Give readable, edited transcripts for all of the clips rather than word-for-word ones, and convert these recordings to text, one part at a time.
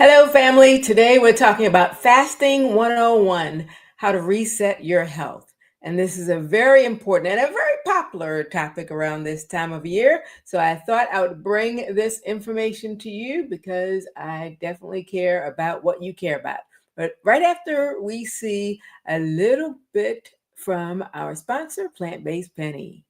Hello, family. Today we're talking about Fasting 101, how to reset your health. And this is a very important and a very popular topic around this time of year. So I thought I would bring this information to you because I definitely care about what you care about. But right after we see a little bit from our sponsor, Plant Based Penny.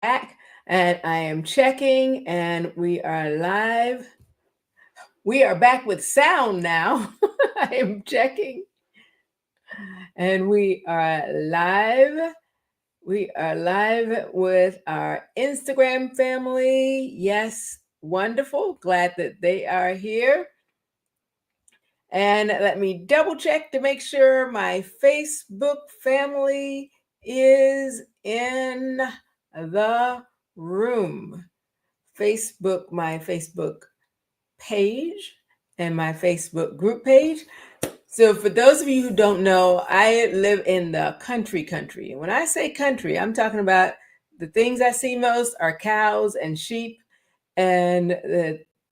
Back and I am checking and we are live. We are back with sound now. I am checking and we are live. We are live with our Instagram family. Yes, wonderful. Glad that they are here. And let me double check to make sure my Facebook family is in the room. My Facebook page and my Facebook group page. So for those of you who don't know, I live in the country. And when I say country, I'm talking about the things I see most are cows and sheep. And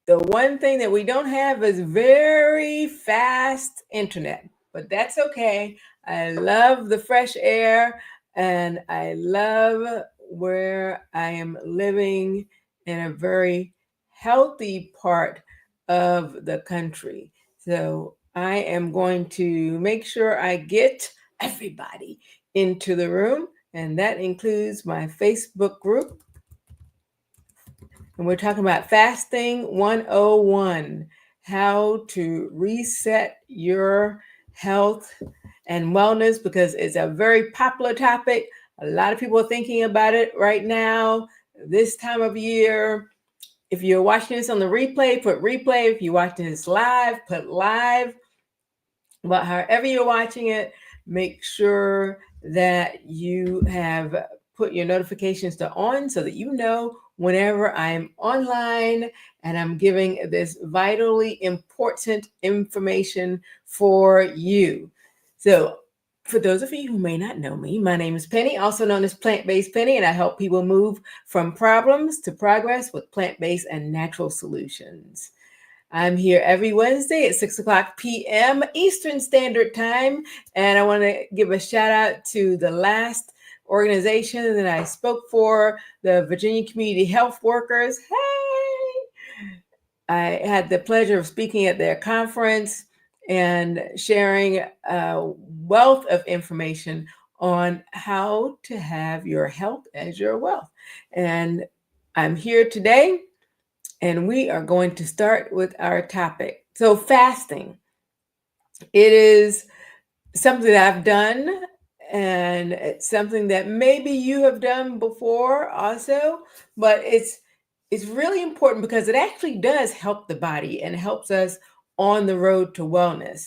the one thing that we don't have is very fast internet, but that's okay. I love the fresh air and I love where I am living in a very healthy part of the country. So I am going to make sure I get everybody into the room, and that includes my Facebook group. And we're talking about Fasting 101, how to reset your health and wellness, because it's a very popular topic. A lot of people are thinking about it right now, this time of year. If you're watching this on the replay, put replay. If you're watching this live, put live. But however you're watching it, make sure that you have put your notifications to on so that you know whenever I'm online and I'm giving this vitally important information for you. So for those of you who may not know me, my name is Penny, also known as Plant Based Penny, and I help people move from problems to progress with plant-based and natural solutions. I'm here every Wednesday at 6 o'clock p.m. Eastern Standard Time. And I want to give a shout out to the last organization that I spoke for, the Virginia Community Health Workers. Hey! I had the pleasure of speaking at their conference and sharing a wealth of information on how to have your health as your wealth. And I'm here today and we are going to start with our topic. So fasting, it is something that I've done, and it's something that maybe you have done before also, but it's really important because it actually does help the body and helps us on the road to wellness.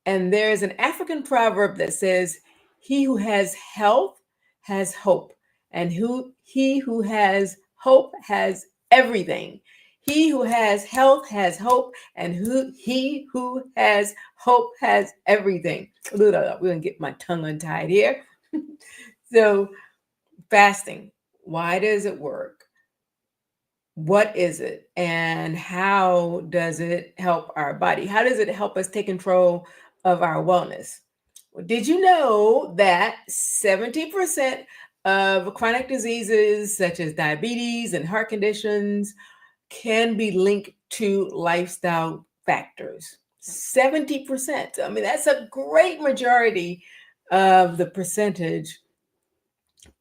And there's an African proverb that says, he who has health has hope, and he who has hope has everything. He who has health has hope, and he who has hope has everything. We're gonna get my tongue untied here. So fasting, why does it work? What is it? And how does it help our body? How does it help us take control of our wellness? Well, did you know that 70% of chronic diseases such as diabetes and heart conditions can be linked to lifestyle factors? 70%. I mean, that's a great majority of the percentage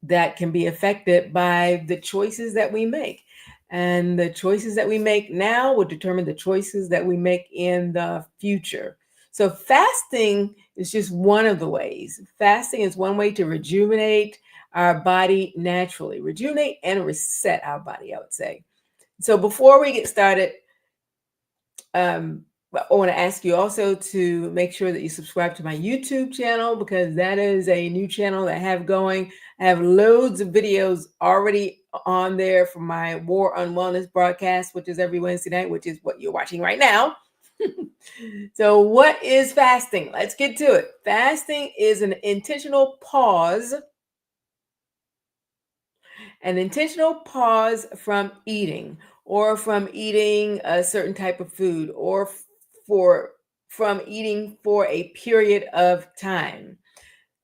that can be affected by the choices that we make. And the choices that we make now will determine the choices that we make in the future. So, fasting is just one of the ways. Fasting is one way to rejuvenate our body naturally, rejuvenate and reset our body, I would say. So, before we get started, I want to ask you also to make sure that you subscribe to my YouTube channel, because that is a new channel that I have going. I have loads of videos already on there for my War on Wellness broadcast, which is every Wednesday night, which is what you're watching right now. So, what is fasting? Let's get to it. Fasting is an intentional pause from eating, or from eating a certain type of food, or for from eating for a period of time.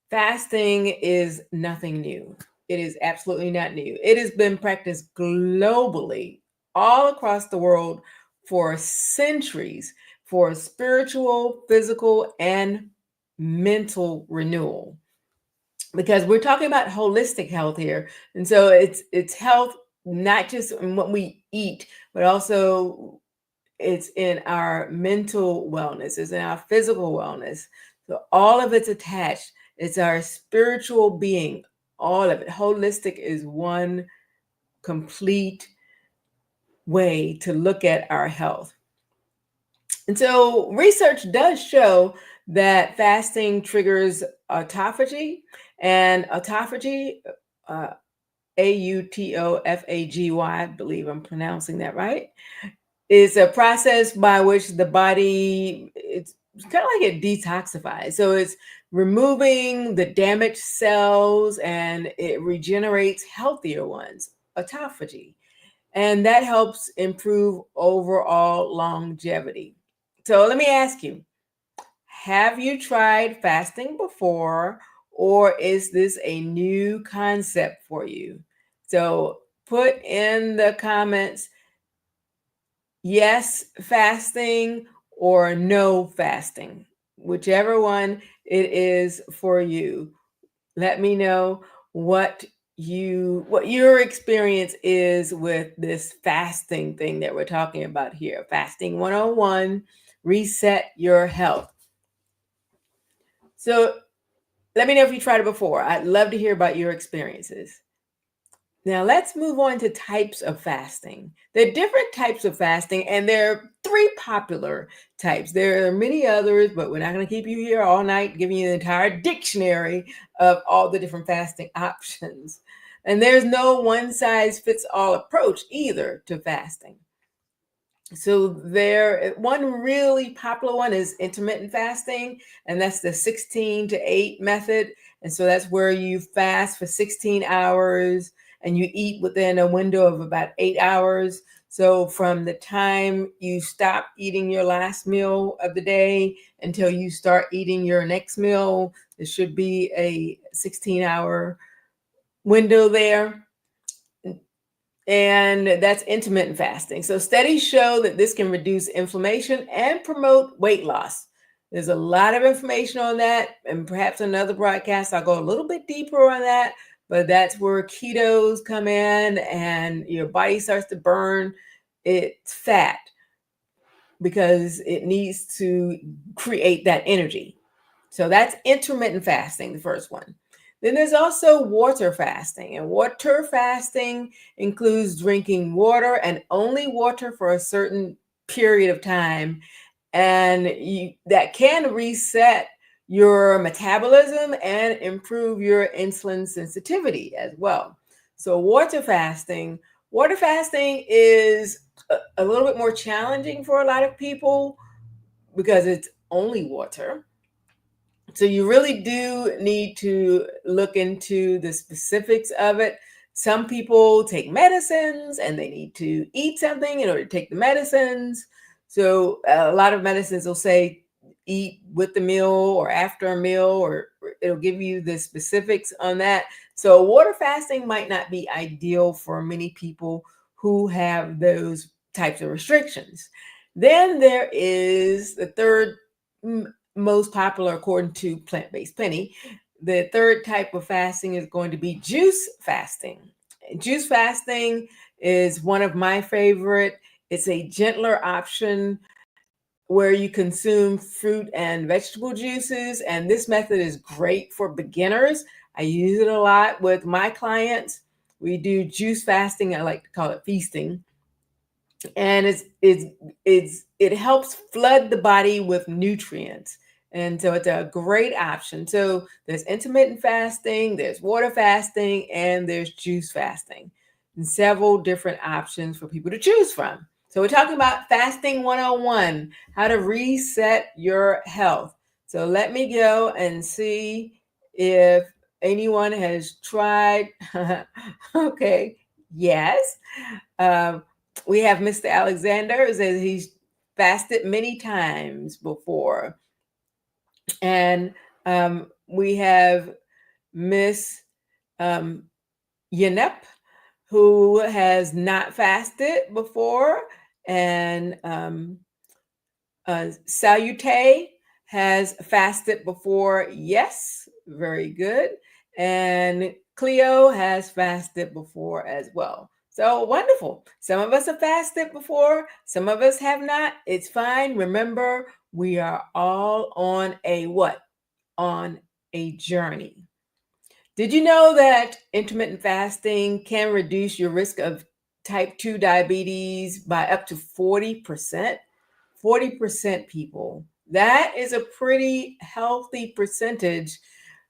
Fasting is nothing new. It is absolutely not new. It has been practiced globally, all across the world, for centuries, for spiritual, physical, and mental renewal, because we're talking about holistic health here. And so it's health not just in what we eat, but also it's in our mental wellness, it's in our physical wellness. So all of it's attached. It's our spiritual being, all of it. Holistic is one complete way to look at our health. And so research does show that fasting triggers autophagy, and autophagy, uh, AUTOPHAGY, I believe I'm pronouncing that right, is a process by which the body, it's kind of like it detoxifies. So it's removing the damaged cells and it regenerates healthier ones, autophagy. And that helps improve overall longevity. So let me ask you, have you tried fasting before, or is this a new concept for you? So put in the comments, yes, fasting, or no fasting, whichever one it is for you. Let me know what your experience is with this fasting thing that we're talking about here. Fasting 101, reset your health. So let me know if you tried it before. I'd love to hear about your experiences. Now let's move on to types of fasting. There are different types of fasting, and there are three popular types. There are many others, but we're not going to keep you here all night giving you the entire dictionary of all the different fasting options. And there's no one size fits all approach either to fasting. So one really popular one is intermittent fasting, and that's the 16 to 8 method. And so that's where you fast for 16 hours and you eat within a window of about 8 hours. So from the time you stop eating your last meal of the day until you start eating your next meal, there should be a 16-hour window there. And that's intermittent fasting. So studies show that this can reduce inflammation and promote weight loss. There's a lot of information on that, and perhaps another broadcast I'll go a little bit deeper on that, but that's where ketos come in and your body starts to burn its fat because it needs to create that energy. So that's intermittent fasting, the first one. Then there's also water fasting, and water fasting includes drinking water and only water for a certain period of time, and that can reset your metabolism and improve your insulin sensitivity as well. So water fasting is a little bit more challenging for a lot of people because it's only water. So you really do need to look into the specifics of it. Some people take medicines and they need to eat something in order to take the medicines. So a lot of medicines will say eat with the meal or after a meal, or it'll give you the specifics on that. So water fasting might not be ideal for many people who have those types of restrictions. Then there is the third most popular, according to Plant-Based Penny, The third type of fasting is going to be juice fasting. Juice fasting is one of my favorite. It's a gentler option where you consume fruit and vegetable juices. And this method is great for beginners. I use it a lot with my clients. We do juice fasting. I like to call it feasting. And it helps flood the body with nutrients. And so it's a great option. So there's intermittent fasting, there's water fasting, and there's juice fasting, and several different options for people to choose from. So we're talking about fasting 101, how to reset your health. So let me go and see if anyone has tried. Okay, yes. Um, we have Mr. Alexander who says he's fasted many times before. And we have Miss Yanep, who has not fasted before. And Salute has fasted before. Yes, very good. And Cleo has fasted before as well. So wonderful. Some of us have fasted before, some of us have not. It's fine. Remember, we are all on a what? On a journey. Did you know that intermittent fasting can reduce your risk of type 2 diabetes by up to 40%? 40% people. That is a pretty healthy percentage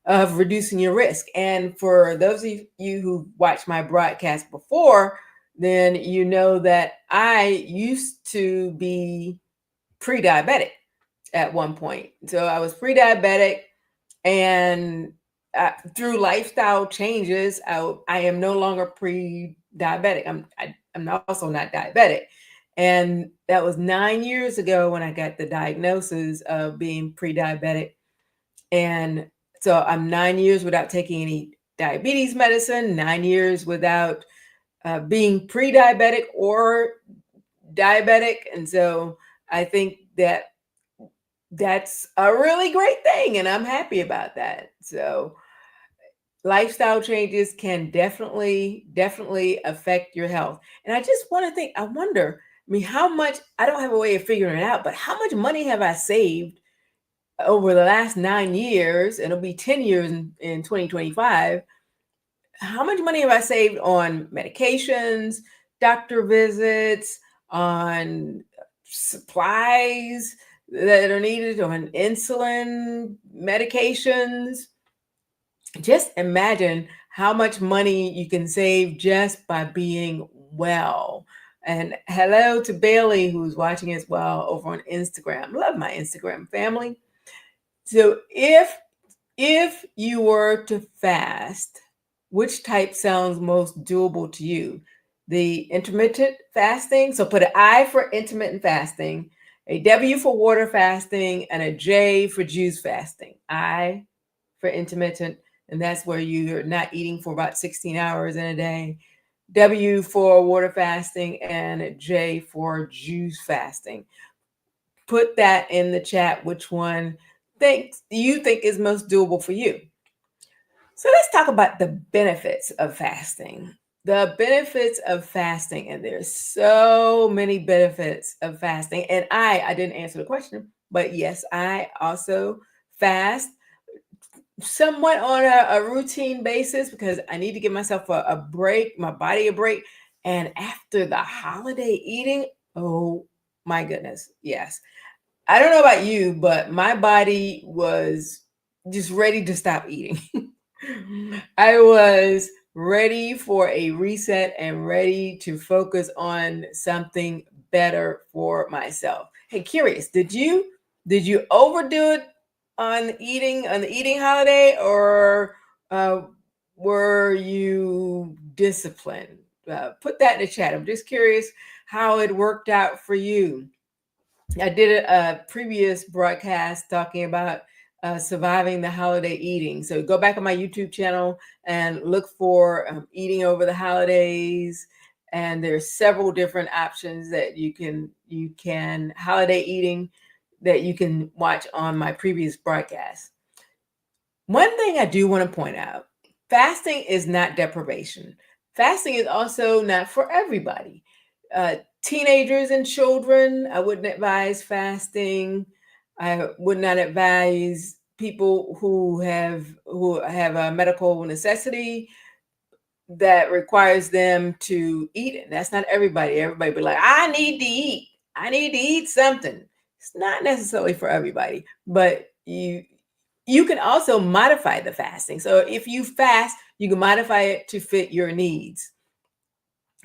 of reducing your risk. And for those of you who watched my broadcast before, then you know that I used to be pre-diabetic at one point. So I was pre-diabetic, and through lifestyle changes, I am no longer pre-diabetic. I'm also not diabetic. And that was 9 years ago when I got the diagnosis of being pre-diabetic. And so I'm 9 years without taking any diabetes medicine, 9 years without being pre-diabetic or diabetic. And so I think that that's a really great thing. And I'm happy about that. So lifestyle changes can definitely affect your health. And I just want to think, I wonder, I mean, how much, I don't have a way of figuring it out, but how much money have I saved over the last 9 years? And it'll be 10 years in 2025. How much money have I saved on medications, doctor visits, on supplies that are needed, on insulin, medications? Just imagine how much money you can save just by being well. And hello to Bailey, who's watching as well over on Instagram. Love my Instagram family. So if you were to fast, which type sounds most doable to you? The intermittent fasting. So put an I for intermittent fasting, a W for water fasting, and a J for juice fasting. I for intermittent, and that's where you're not eating for about 16 hours in a day. W for water fasting, and J for juice fasting. Put that in the chat, which one you think is most doable for you. So let's talk about the benefits of fasting. The benefits of fasting, and there's so many benefits of fasting. And I didn't answer the question, but yes, I also fast somewhat on a routine basis because I need to give myself a break, my body a break. And after the holiday eating, oh my goodness, yes. I don't know about you, but my body was just ready to stop eating. I was ready for a reset and ready to focus on something better for myself. Hey, curious, did you overdo it on the eating holiday, or were you disciplined? Put that in the chat. I'm just curious how it worked out for you. I did a previous broadcast talking about surviving the holiday eating. So go back on my YouTube channel and look for eating over the holidays. And there's several different options that you can holiday eating that you can watch on my previous broadcast. One thing I do want to point out, fasting is not deprivation. Fasting is also not for everybody. Teenagers and children, I wouldn't advise fasting. I would not advise people who have a medical necessity that requires them to eat it. That's not everybody. Everybody be like, I need to eat. I need to eat something. It's not necessarily for everybody, but you can also modify the fasting. So if you fast, you can modify it to fit your needs.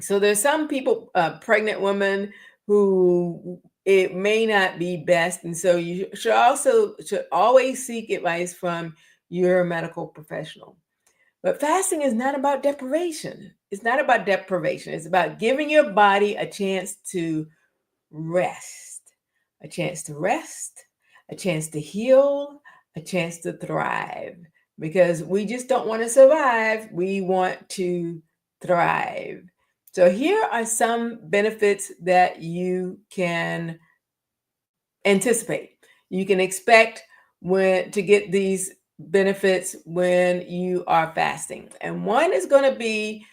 So there's some people, pregnant women, who it may not be best, and so you should always seek advice from your medical professional. But fasting is not about deprivation. It's not about deprivation. It's about giving your body a chance to rest, a chance to rest, a chance to heal, a chance to thrive. Because we just don't want to survive, we want to thrive. So here are some benefits that you can anticipate. You can expect to get these benefits when you are fasting. And one is going to be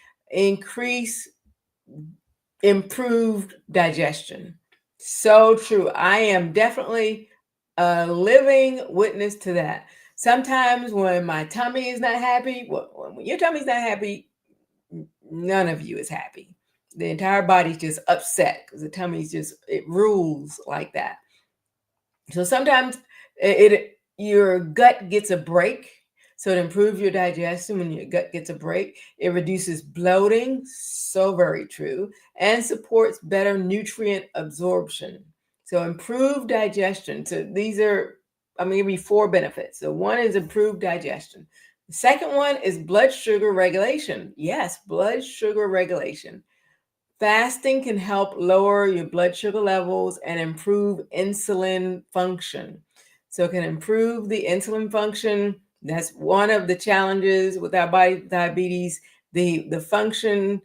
improved digestion. So true. I am definitely a living witness to that. Sometimes when my tummy is not happy, when your tummy's not happy, none of you is happy. The entire body's just upset because the tummy's it rules like that. So sometimes your gut gets a break. So to improve your digestion, when your gut gets a break, it reduces bloating, so very true, and supports better nutrient absorption. So improved digestion. So I'm going to give you 4 benefits. So one is improved digestion. The second one is blood sugar regulation. Yes, blood sugar regulation. Fasting can help lower your blood sugar levels and improve insulin function. So it can improve the insulin function. That's one of the challenges with our body diabetes. The function,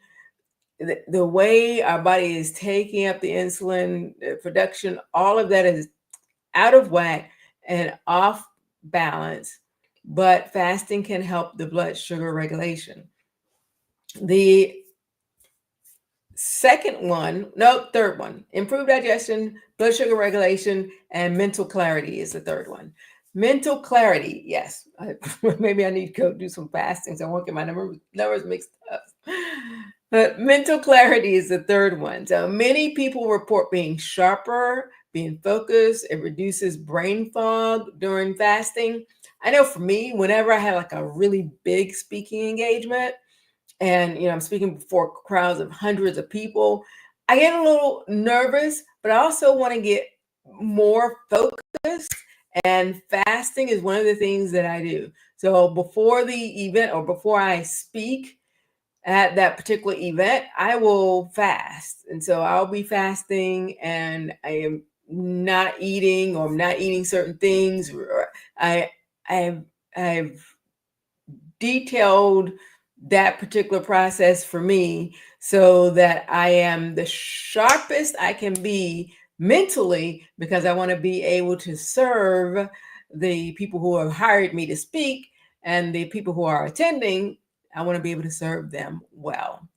the way our body is taking up the insulin production, all of that is out of whack and off balance. But fasting can help the blood sugar regulation. The third one, improved digestion, blood sugar regulation, and mental clarity is the third one. Mental clarity, yes. Maybe I need to go do some fasting so I won't get my numbers mixed up. But mental clarity is the third one. So many people report being sharper, being focused. It reduces brain fog during fasting. I know for me, whenever I have like a really big speaking engagement, and I'm speaking before crowds of hundreds of people, I get a little nervous, but I also want to get more focused, and fasting is one of the things that I do. So before the event or before I speak at that particular event, I will fast. And so I'll be fasting, and I am not eating, or I'm not eating certain things. I've detailed that particular process for me so that I am the sharpest I can be mentally, because I want to be able to serve the people who have hired me to speak, and the people who are attending. I want to be able to serve them well.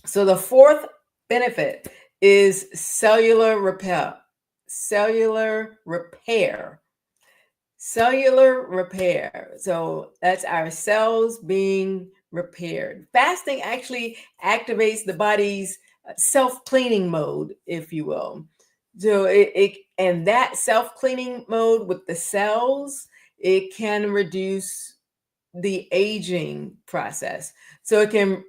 So the fourth benefit is cellular repair. Cellular repair. Cellular repair. So that's our cells being repaired. Fasting actually activates the body's self-cleaning mode, if you will. So and that self-cleaning mode with the cells, it can reduce the aging process. So it can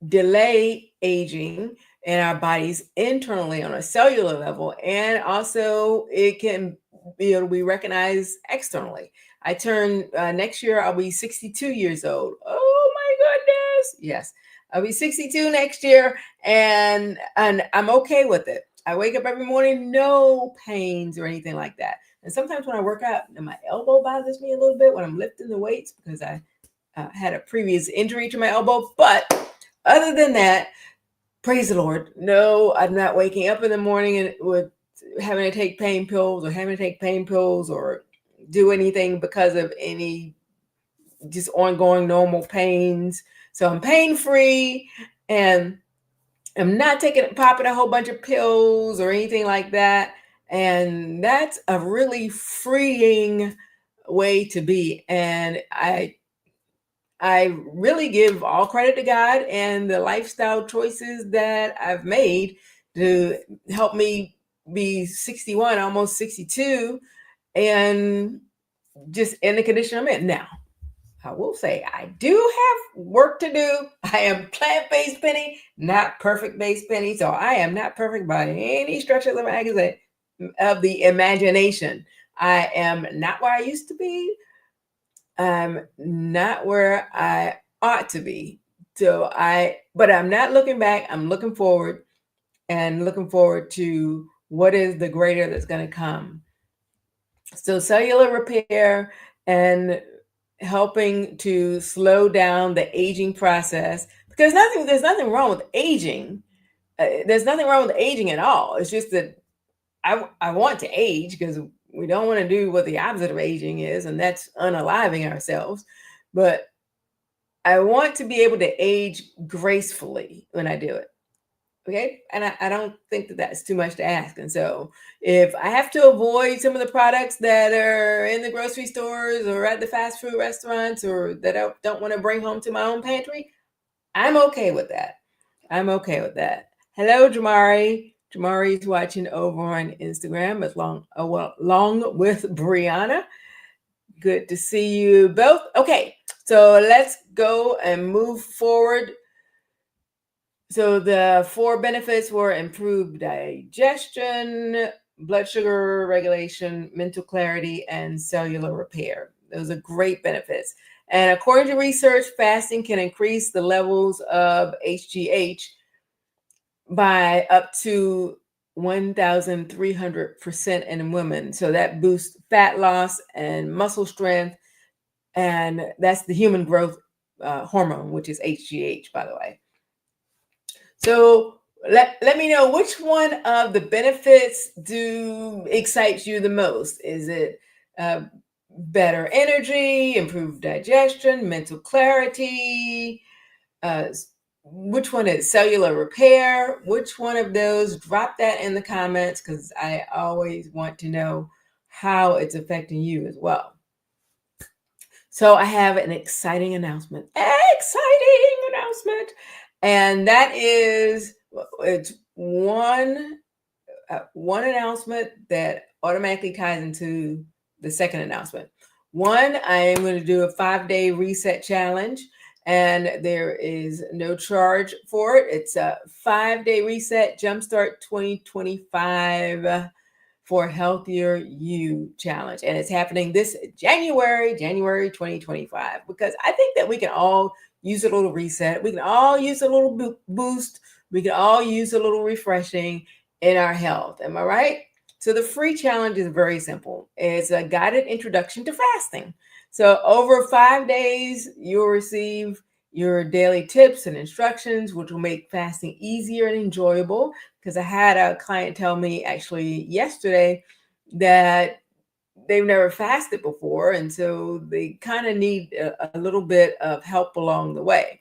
delay aging in our bodies internally on a cellular level, and also it can be able to be recognized externally. I turn next year, I'll be 62 years old. Oh my goodness. Yes, I'll be 62 next year, and I'm okay with it. I wake up every morning, no pains or anything like that. And sometimes when I work out, my elbow bothers me a little bit when I'm lifting the weights, because I had a previous injury to my elbow. But other than that, praise the Lord. No, I'm not waking up in the morning and having to take pain pills or do anything because of any just ongoing normal pains. So I'm pain free, and I'm not popping a whole bunch of pills or anything like that. And that's a really freeing way to be. And I really give all credit to God and the lifestyle choices that I've made to help me be 61, almost 62, and just in the condition I'm in now. I will say I do have work to do. I am plant-based Penny, not perfect-based Penny. So I am not perfect by any stretch of the imagination. I am not where I used to be. I'm not where I ought to be. But I'm not looking back. I'm looking forward, and looking forward to what is the greater that's going to come. So cellular repair and helping to slow down the aging process, because there's nothing wrong with aging. There's nothing wrong with aging at all. It's just that I want to age, because we don't want to do what the opposite of aging is, and that's unaliving ourselves. But I want to be able to age gracefully when I do it. Okay. And I don't think that that's too much to ask. And so if I have to avoid some of the products that are in the grocery stores or at the fast food restaurants, or that I don't want to bring home to my own pantry, I'm okay with that. I'm okay with that. Hello, Jamari. Jamari's watching over on Instagram along with Brianna. Good to see you both. Okay, so let's go and move forward. So the 4 benefits were improved digestion, blood sugar regulation, mental clarity, and cellular repair. Those are great benefits. And according to research, fasting can increase the levels of HGH by up to 1,300% in women. So that boosts fat loss and muscle strength. And that's the human growth hormone, which is HGH, by the way. So let me know, which one of the benefits excites you the most? Is it better energy, improved digestion, mental clarity? Which one is cellular repair? Which one of those? Drop that in the comments, because I always want to know how it's affecting you as well. So I have an exciting announcement. And that is, it's one announcement that automatically ties into the second announcement. One, I am going to do a 5-day reset challenge, and there is no charge for it. It's a 5-day reset jumpstart 2025 for Healthier You challenge. And it's happening this January 2025, because I think that we can all use a little reset. We can all use a little boost. We can all use a little refreshing in our health. Am I right? So the free challenge is very simple. It's a guided introduction to fasting. So over 5 days, you'll receive your daily tips and instructions, which will make fasting easier and enjoyable. Because I had a client tell me actually yesterday that they've never fasted before, and so they kind of need a little bit of help along the way.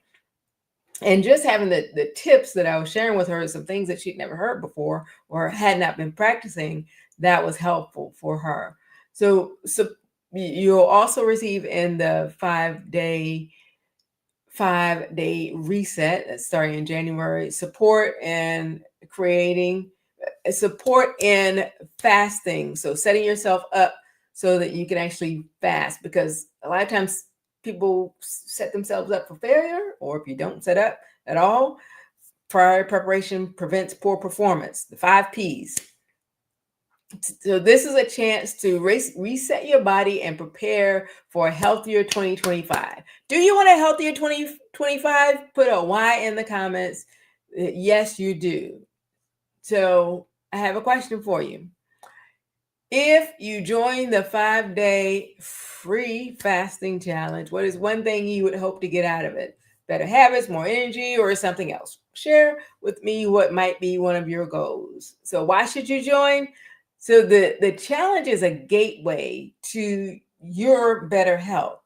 And just having the tips that I was sharing with her, some things that she'd never heard before or had not been practicing, that was helpful for her. So you'll also receive in the 5-day reset starting in January, support in fasting. So setting yourself up so that you can actually fast, because a lot of times people set themselves up for failure, or if you don't set up at all, prior preparation prevents poor performance. The 5 Ps. So this is a chance to reset your body and prepare for a healthier 2025. Do you want a healthier 2025? Put a Y in the comments. Yes, you do. So I have a question for you. If you join the 5-day free fasting challenge, what is one thing you would hope to get out of it? Better habits, more energy, or something else? Share with me what might be one of your goals. So why should you join? So the challenge is a gateway to your better health.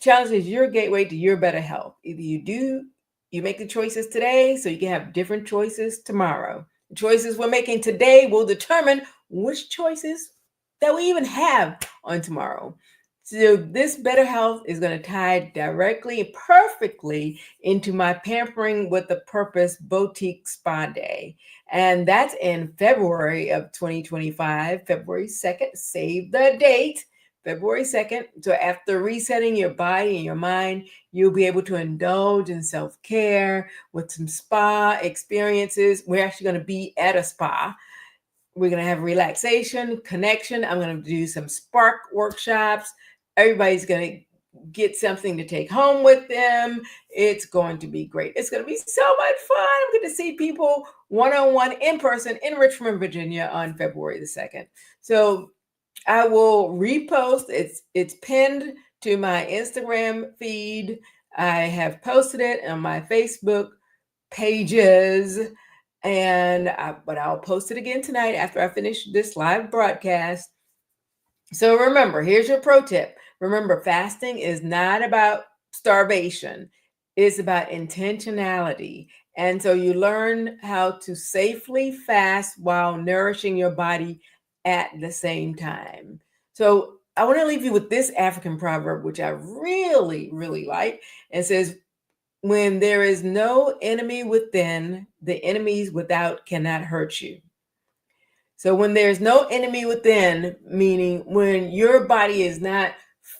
challenge is your gateway to your better health. Either you make the choices today so you can have different choices tomorrow. The choices we're making today will determine which choices that we even have on tomorrow. So this better health is going to tie directly, perfectly into my Pampering with a Purpose Boutique Spa Day. And that's in February of 2025, February 2nd. Save the date, February 2nd. So after resetting your body and your mind, you'll be able to indulge in self-care with some spa experiences. We're actually going to be at a spa. We're going to have relaxation, connection. I'm going to do some spark workshops. Everybody's going to get something to take home with them. It's going to be great. It's going to be so much fun. I'm going to see people one-on-one in person in Richmond, Virginia on February the 2nd. So I will repost. It's pinned to my Instagram feed. I have posted it on my Facebook pages, but I'll post it again tonight after I finish this live broadcast. So remember, here's your pro tip. Remember, fasting is not about starvation. It's about intentionality. And so you learn how to safely fast while nourishing your body at the same time. So I want to leave you with this African proverb, which I really, really like. It says, when there is no enemy within, the enemies without cannot hurt you. So when there's no enemy within, meaning when your body is not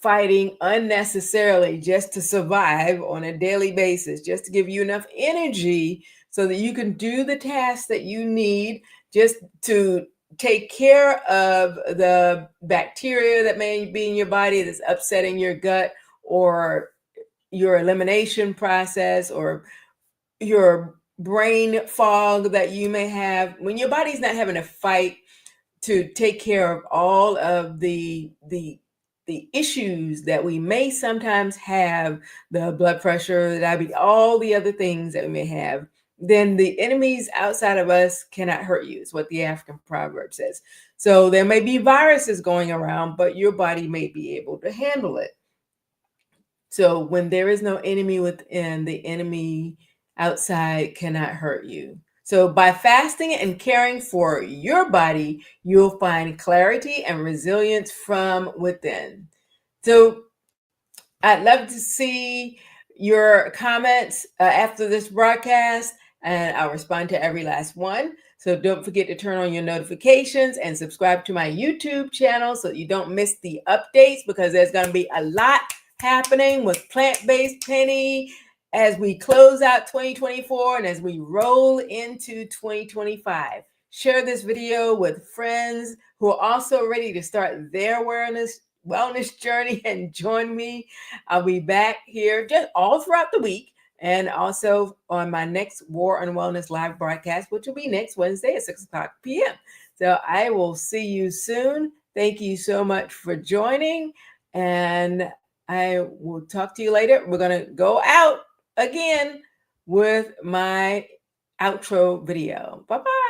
fighting unnecessarily just to survive on a daily basis, just to give you enough energy so that you can do the tasks that you need, just to take care of the bacteria that may be in your body that's upsetting your gut, or your elimination process, or your brain fog that you may have. When your body's not having to fight to take care of all of the issues that we may sometimes have, the blood pressure, the diabetes, all the other things that we may have, then the enemies outside of us cannot hurt you, is what the African proverb says. So there may be viruses going around, but your body may be able to handle it. So when there is no enemy within, the enemy outside cannot hurt you. So by fasting and caring for your body, you'll find clarity and resilience from within. So I'd love to see your comments after this broadcast, and I'll respond to every last one. So don't forget to turn on your notifications and subscribe to my YouTube channel so you don't miss the updates, because there's going to be a lot happening with Plant-Based Penny as we close out 2024 and as we roll into 2025. Share this video with friends who are also ready to start their wellness journey and join me. I'll be back here just all throughout the week, and also on my next War on Wellness live broadcast, which will be next Wednesday at 6:00 p.m. So I will see you soon. Thank you so much for joining, and I will talk to you later. We're going to go out again with my outro video. Bye-bye.